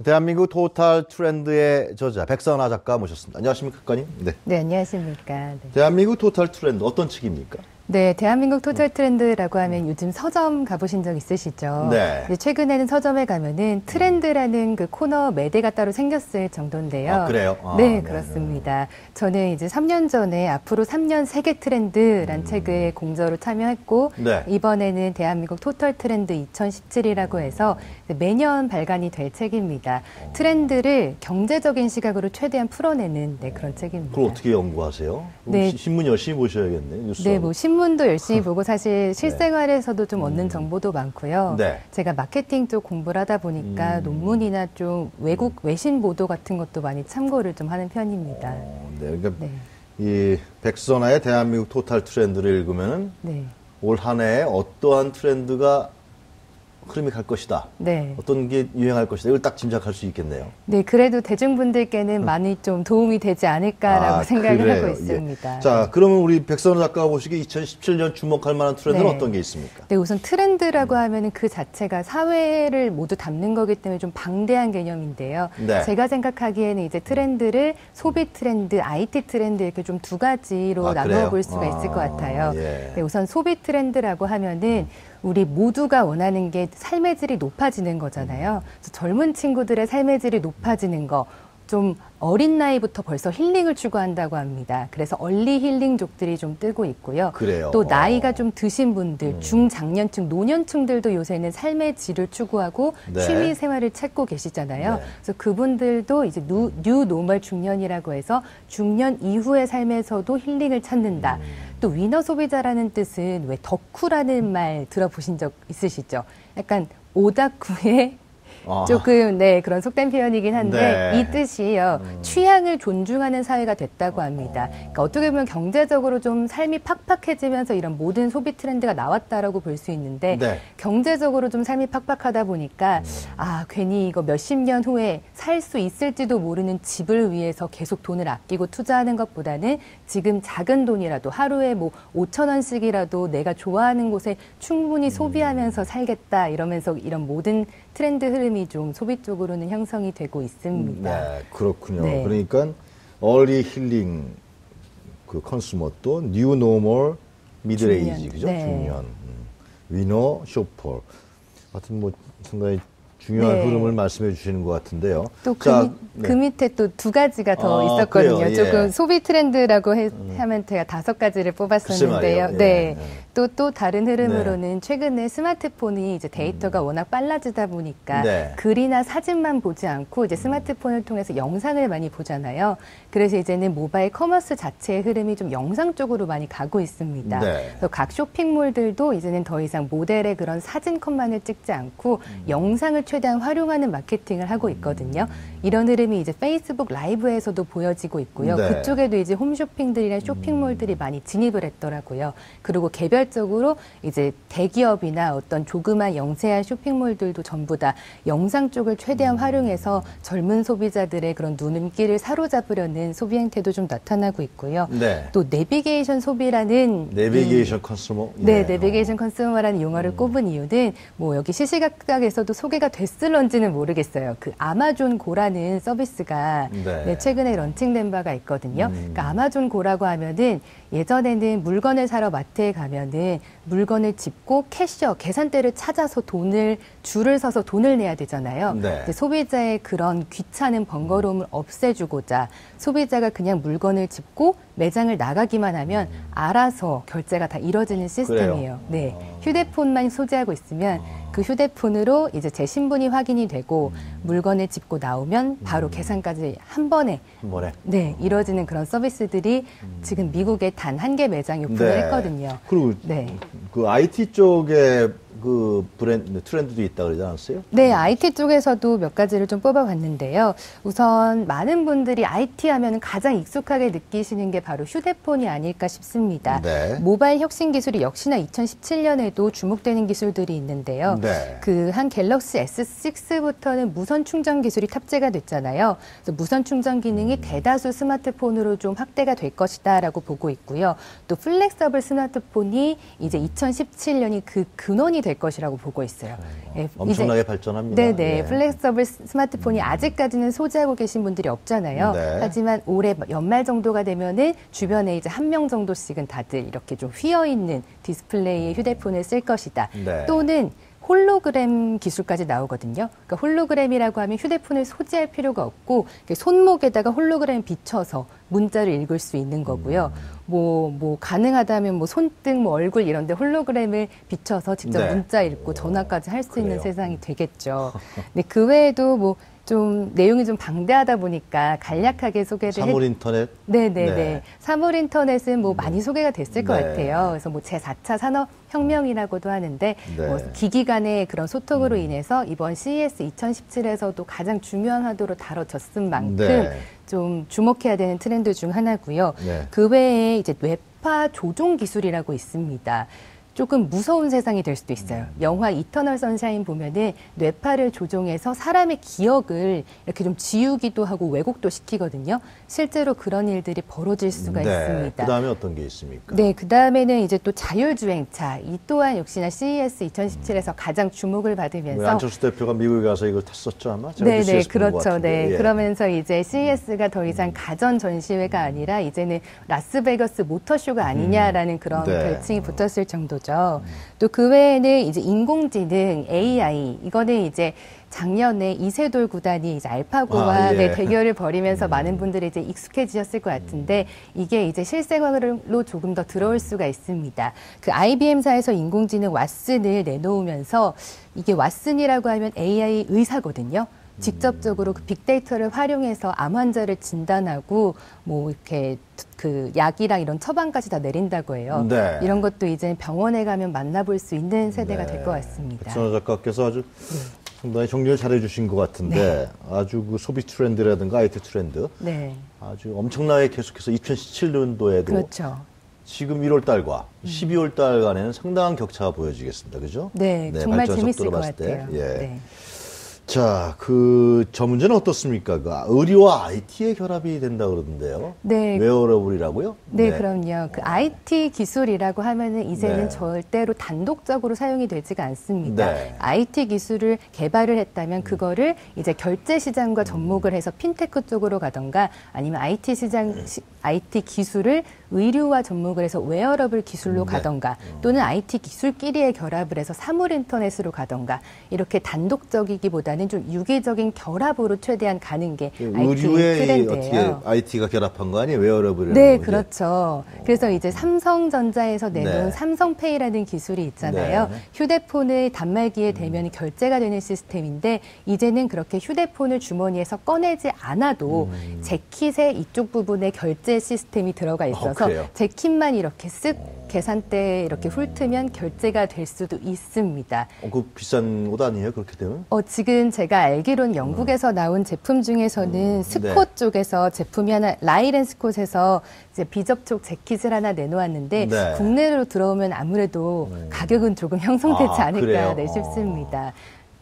대한민국 토탈 트렌드의 저자 백선아 작가 모셨습니다. 안녕하십니까, 작가님? 네. 네, 안녕하십니까. 네. 대한민국 토탈 트렌드 어떤 책입니까? 네, 대한민국 토탈 트렌드라고 하면 요즘 서점 가보신 적 있으시죠? 네. 최근에는 서점에 가면은 트렌드라는 그 코너 매대가 따로 생겼을 정도인데요. 아, 그래요? 아, 네, 그렇습니다. 저는 이제 3년 전에 앞으로 3년 세계 트렌드란 책을 공저로 참여했고, 네. 이번에는 대한민국 토탈 트렌드 2017이라고 해서 매년 발간이 될 책입니다. 트렌드를 경제적인 시각으로 최대한 풀어내는 그런 책입니다. 그걸 어떻게 연구하세요? 네. 신문 열심히 보셔야겠네요. 뉴스. 네, 뭐 신문도 열심히 보고 사실 실생활에서도 좀 얻는 정보도 많고요. 네. 제가 마케팅 쪽 공부를 하다 보니까 논문이나 좀 외신 보도 같은 것도 많이 참고를 좀 하는 편입니다. 네, 그러니까 네. 이 백선아의 대한민국 토탈 트렌드를 읽으면은 네. 올 한 해에 어떠한 트렌드가 흐름이 갈 것이다. 네. 어떤 게 유행할 것이다. 이걸 딱 짐작할 수 있겠네요. 네, 그래도 대중분들께는 많이 좀 도움이 되지 않을까라고 생각을 그래요. 하고 있습니다. 예. 자, 그러면 우리 백선아 작가가 보시기에 2017년 주목할 만한 트렌드는 네. 어떤 게 있습니까? 네, 우선 트렌드라고 하면은 그 자체가 사회를 모두 담는 거기 때문에 좀 방대한 개념인데요. 네. 제가 생각하기에는 이제 트렌드를 소비 트렌드, IT 트렌드 이렇게 좀 두 가지로 나누어 볼 수가 있을 것 같아요. 예. 네, 우선 소비 트렌드라고 하면은 우리 모두가 원하는 게 삶의 질이 높아지는 거잖아요. 그래서 젊은 친구들의 삶의 질이 높아지는 거, 좀 어린 나이부터 벌써 힐링을 추구한다고 합니다. 그래서 얼리 힐링족들이 좀 뜨고 있고요. 그래요. 또 나이가 좀 드신 분들, 중장년층, 노년층들도 요새는 삶의 질을 추구하고 네. 취미 생활을 찾고 계시잖아요. 네. 그래서 그분들도 이제 뉴 노멀 중년이라고 해서 중년 이후의 삶에서도 힐링을 찾는다. 또 위너 소비자라는 뜻은 왜 덕후라는 말 들어보신 적 있으시죠? 약간 오다쿠의 조금 그런 속된 표현이긴 한데 네. 이 뜻이요. 취향을 존중하는 사회가 됐다고 합니다. 그러니까 어떻게 보면 경제적으로 좀 삶이 팍팍해지면서 이런 모든 소비 트렌드가 나왔다라고 볼 수 있는데 네. 경제적으로 좀 삶이 팍팍하다 보니까 괜히 이거 몇십 년 후에 살 수 있을지도 모르는 집을 위해서 계속 돈을 아끼고 투자하는 것보다는 지금 작은 돈이라도 하루에 뭐 5,000원씩이라도 내가 좋아하는 곳에 충분히 소비하면서 살겠다 이러면서 이런 모든 트렌드 흐름이 좀 소비 쪽으로는 형성이 되고 있습니다. 네, 그렇군요. 네. 그러니까 얼리 힐링 그 컨슈머 또 뉴 노멀 미들 에이지 그죠? 네. 중년. 위너 쇼퍼. 하여튼 뭐 상당히 중요한 네. 흐름을 말씀해 주시는 것 같은데요. 또 자, 그 밑에 또 두 가지가 더 있었거든요. 그래요? 예. 조금 소비 트렌드라고 하면 제가 5가지를 뽑았었는데요. 글쎄 네. 말이에요. 또 다른 흐름으로는 최근에 스마트폰이 이제 데이터가 워낙 빨라지다 보니까 네. 글이나 사진만 보지 않고 이제 스마트폰을 통해서 영상을 많이 보잖아요. 그래서 이제는 모바일 커머스 자체의 흐름이 좀 영상 쪽으로 많이 가고 있습니다. 네. 그래서 각 쇼핑몰들도 이제는 더 이상 모델의 그런 사진 컷만을 찍지 않고 영상을 최대한 활용하는 마케팅을 하고 있거든요. 이런 흐름이 이제 페이스북 라이브에서도 보여지고 있고요. 네. 그쪽에도 이제 홈쇼핑들이나 쇼핑몰들이 많이 진입을 했더라고요. 그리고 개별적으로 이제 대기업이나 어떤 조그만 영세한 쇼핑몰들도 전부 다 영상 쪽을 최대한 활용해서 젊은 소비자들의 그런 눈길을 사로잡으려는 소비 행태도 좀 나타나고 있고요. 네. 또 내비게이션 소비라는 내비게이션 컨슈머. 네, 내비게이션 컨슈머라는 용어를 꼽은 이유는 뭐 여기 시시각각에서도 소개가 됐을런지는 모르겠어요. 그 아마존 고라는 서비스가 네. 최근에 런칭된 바가 있거든요. 그러니까 아마존 고라고 하면은 예전에는 물건을 사러 마트에 가면은 물건을 짚고 캐셔, 계산대를 찾아서 줄을 서서 돈을 내야 되잖아요. 네. 이제 소비자의 그런 귀찮은 번거로움을 없애주고자 소비자가 그냥 물건을 짚고 매장을 나가기만 하면 알아서 결제가 다 이루어지는 시스템이에요. 네, 휴대폰만 소지하고 있으면 그 휴대폰으로 이제 제 신분이 확인이 되고 물건을 짚고 나오면 바로 계산까지 한 번에 네, 이루어지는 그런 서비스들이 지금 미국에 단 1개 매장이 오픈을 했거든요. 그리고 네. 그 IT 쪽에 그 트렌드도 있다 그러지 않았어요? 네, IT 쪽에서도 몇 가지를 좀 뽑아봤는데요. 우선 많은 분들이 IT 하면 가장 익숙하게 느끼시는 게 바로 휴대폰이 아닐까 싶습니다. 네. 모바일 혁신 기술이 역시나 2017년에도 주목되는 기술들이 있는데요. 네. 그 한 갤럭시 S6부터는 무선 충전 기술이 탑재가 됐잖아요. 그래서 무선 충전 기능이 대다수 스마트폰으로 좀 확대가 될 것이다라고 보고 있고요. 또 플렉서블 스마트폰이 이제 2017년이 그 근원이 될 될 것이라고 보고 있어요. 예, 엄청나게 발전합니다. 네네. 예. 플렉서블 스마트폰이 아직까지는 소지하고 계신 분들이 없잖아요. 네. 하지만 올해 연말 정도가 되면은 주변에 이제 한 명 정도씩은 다들 이렇게 좀 휘어 있는 디스플레이의 휴대폰을 쓸 것이다. 네. 또는 홀로그램 기술까지 나오거든요. 그러니까 홀로그램이라고 하면 휴대폰을 소지할 필요가 없고 손목에다가 홀로그램 비춰서 문자를 읽을 수 있는 거고요. 뭐 가능하다면 뭐 손등, 뭐 얼굴 이런데 홀로그램을 비춰서 직접 네. 문자 읽고 전화까지 할 수 있는 그래요. 세상이 되겠죠. 근데 그 외에도 뭐 좀 내용이 좀 방대하다 보니까 간략하게 소개를 사물 인터넷. 네네네. 네. 사물 인터넷은 뭐 많이 소개가 됐을 것 네. 같아요. 그래서 뭐 제4차 산업혁명이라고도 하는데 네. 뭐 기기 간의 그런 소통으로 인해서 이번 CES 2017에서도 가장 중요한 화두로 다뤄졌은 만큼 네. 좀 주목해야 되는 트렌드 중 하나고요. 네. 그 외에 이제 뇌파 조종 기술이라고 있습니다. 조금 무서운 세상이 될 수도 있어요. 영화 이터널 선샤인 보면은 뇌파를 조종해서 사람의 기억을 이렇게 좀 지우기도 하고 왜곡도 시키거든요. 실제로 그런 일들이 벌어질 수가 있습니다. 그 다음에 어떤 게 있습니까? 네, 그 다음에는 이제 또 자율주행차. 이 또한 역시나 CES 2017에서 가장 주목을 받으면서. 안철수 대표가 미국에 가서 이걸 탔었죠, 아마? 제가 네네, 뉴스에서 본것 그렇죠. 같은데. 네. 예. 그러면서 이제 CES가 더 이상 가전 전시회가 아니라 이제는 라스베가스 모터쇼가 아니냐라는 그런 네. 별칭이 붙었을 정도죠. 또 그 외에는 이제 인공지능, AI, 이거는 이제 작년에 이세돌 구단이 이제 알파고와 예. 대결을 벌이면서 많은 분들이 이제 익숙해지셨을 것 같은데 이게 이제 실생활로 조금 더 들어올 수가 있습니다. 그 IBM사에서 인공지능 왓슨을 내놓으면서 이게 왓슨이라고 하면 AI 의사거든요. 직접적으로 그 빅데이터를 활용해서 암 환자를 진단하고 뭐 이렇게 그 약이랑 이런 처방까지 다 내린다고 해요. 네. 이런 것도 이제 병원에 가면 만나볼 수 있는 세대가 될 것 같습니다. 백선호 작가께서 아주 상당히 정리를 잘해 주신 것 같은데 아주 그 소비 트렌드라든가 IT 트렌드 네. 아주 엄청나게 계속해서 2017년도에도 그렇죠. 지금 1월 달과 12월 달 간에는 상당한 격차가 보여지겠습니다. 그죠? 네, 정말 발전 재밌을 속도로 것 봤을 때. 같아요. 예. 네. 자, 저 문제는 어떻습니까? 그 의료와 IT의 결합이 된다 그러던데요. 네. 웨어러블이라고요? 네, 그럼요. 그 IT 기술이라고 하면은 이제는 네. 절대로 단독적으로 사용이 되지가 않습니다. 네. IT 기술을 개발을 했다면 그거를 이제 결제 시장과 접목을 해서 핀테크 쪽으로 가던가 아니면 IT 기술을 의류와 접목을 해서 웨어러블 기술로 가던가 또는 IT 기술끼리의 결합을 해서 사물 인터넷으로 가던가 이렇게 단독적이기보다는 좀 유기적인 결합으로 최대한 가는 게 IT 의류에 트렌드예요. 어떻게 IT가 결합한 거 아니에요? 웨어러블이라는 네, 거지? 그렇죠. 그래서 이제 삼성전자에서 내놓은 네. 삼성페이라는 기술이 있잖아요. 네. 휴대폰을 단말기에 대면 결제가 되는 시스템인데 이제는 그렇게 휴대폰을 주머니에서 꺼내지 않아도 재킷의 이쪽 부분에 결제 시스템이 들어가 있어서 그래요? 재킷만 이렇게 쓱 계산대에 이렇게 훑으면 결제가 될 수도 있습니다. 그 비싼 옷 아니에요? 그렇게 되면? 지금 제가 알기로는 영국에서 나온 제품 중에서는 스콧 네. 쪽에서 제품이 하나, 라이렌 스콧에서 이제 비접촉 재킷을 하나 내놓았는데 네. 국내로 들어오면 아무래도 가격은 조금 형성되지 아, 않을까 그래요? 네, 싶습니다.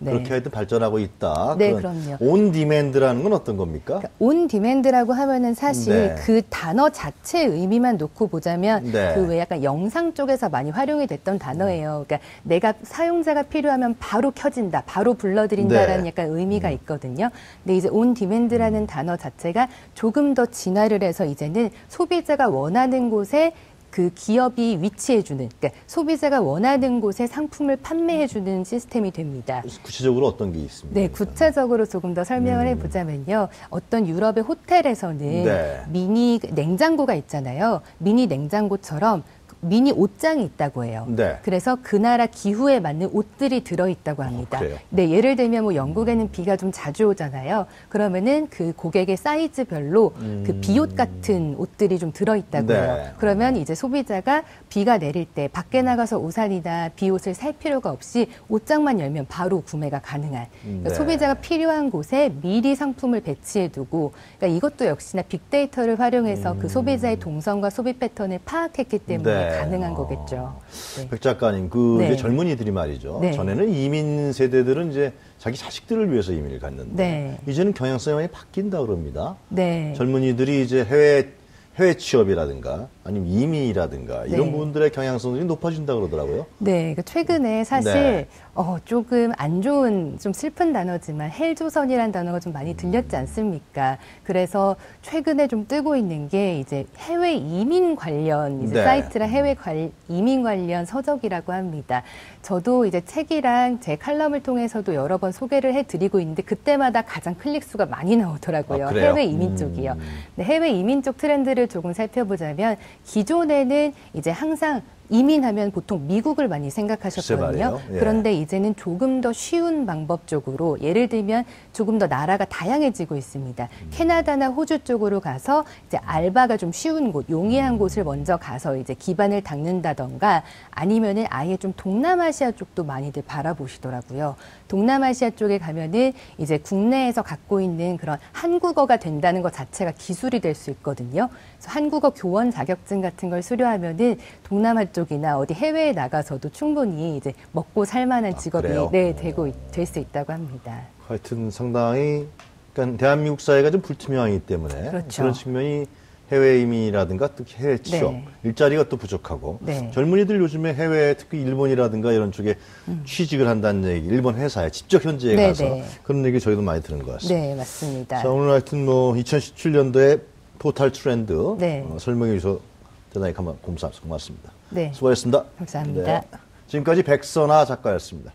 네. 그렇게 하여튼 발전하고 있다. 네, 그런 그럼요. 온 디맨드라는 건 어떤 겁니까? 온 디맨드라고 하면은 사실 네. 그 단어 자체의 의미만 놓고 보자면 네. 그 왜 약간 영상 쪽에서 많이 활용이 됐던 단어예요. 그러니까 내가 사용자가 필요하면 바로 켜진다, 바로 불러드린다라는 네. 약간 의미가 있거든요. 근데 이제 온 디맨드라는 단어 자체가 조금 더 진화를 해서 이제는 소비자가 원하는 곳에 그 기업이 위치해주는, 그러니까 소비자가 원하는 곳에 상품을 판매해주는 시스템이 됩니다. 구체적으로 어떤 게 있습니까? 네, 구체적으로 조금 더 설명을 해보자면요. 어떤 유럽의 호텔에서는 네. 미니 냉장고가 있잖아요. 미니 냉장고처럼 미니 옷장이 있다고 해요. 네. 그래서 그 나라 기후에 맞는 옷들이 들어있다고 합니다. 그래요? 네, 예를 들면 뭐 영국에는 비가 좀 자주 오잖아요. 그러면은 그 고객의 사이즈별로 그 비옷 같은 옷들이 좀 들어있다고 네. 해요. 그러면 이제 소비자가 비가 내릴 때 밖에 나가서 우산이나 비옷을 살 필요가 없이 옷장만 열면 바로 구매가 가능한 그러니까 네. 소비자가 필요한 곳에 미리 상품을 배치해두고 그러니까 이것도 역시나 빅데이터를 활용해서 그 소비자의 동선과 소비 패턴을 파악했기 때문에 네. 가능한 거겠죠. 네. 백 작가님, 그 네. 이제 젊은이들이 말이죠. 네. 전에는 이민 세대들은 이제 자기 자식들을 위해서 이민을 갔는데 네. 이제는 경향성이 많이 바뀐다 그럽니다. 네. 젊은이들이 이제 해외 취업이라든가 아니면 이민이라든가 이런 네. 분들의 경향성이 높아진다 그러더라고요. 네, 그 최근에 사실 네. 조금 안 좋은, 좀 슬픈 단어지만 헬조선이라는 단어가 좀 많이 들렸지 않습니까? 그래서 최근에 좀 뜨고 있는 게 이제 해외 이민 관련 이제 네. 사이트라 이민 관련 서적이라고 합니다. 저도 이제 책이랑 제 칼럼을 통해서도 여러 번 소개를 해드리고 있는데 그때마다 가장 클릭 수가 많이 나오더라고요. 아, 그래요? 해외 이민 쪽이요. 네, 해외 이민 쪽 트렌드를 조금 살펴보자면 기존에는 이제 항상 이민하면 보통 미국을 많이 생각하셨거든요. 글쎄 말이에요. 예. 그런데 이제는 조금 더 쉬운 방법 쪽으로 예를 들면 조금 더 나라가 다양해지고 있습니다. 캐나다나 호주 쪽으로 가서 이제 알바가 좀 쉬운 곳, 용이한 곳을 먼저 가서 이제 기반을 닦는다던가 아니면은 아예 좀 동남아시아 쪽도 많이들 바라보시더라고요. 동남아시아 쪽에 가면은 이제 국내에서 갖고 있는 그런 한국어가 된다는 것 자체가 기술이 될 수 있거든요. 그래서 한국어 교원 자격증 같은 걸 수료하면은 동남아 쪽이나 어디 해외에 나가서도 충분히 이제 먹고 살 만한 직업이 그래요? 될 수 있다고 합니다. 하여튼 상당히 그러니까 대한민국 사회가 좀 불투명하기 때문에 그렇죠. 런 측면이 해외 이민이라든가 특히 해외 취업, 네. 일자리가 또 부족하고 네. 젊은이들 요즘에 해외 특히 일본이라든가 이런 쪽에 취직을 한다는 얘기, 일본 회사에 직접 현지에 네, 가서 네. 그런 얘기 저희도 많이 들은 것 같습니다. 네, 맞습니다. 자, 오늘 하여튼 뭐 2017년도에 토탈 트렌드 네. 설명해 주셔서 대단히 고맙습니다. 네. 수고하셨습니다. 감사합니다. 지금까지 백선아 작가였습니다.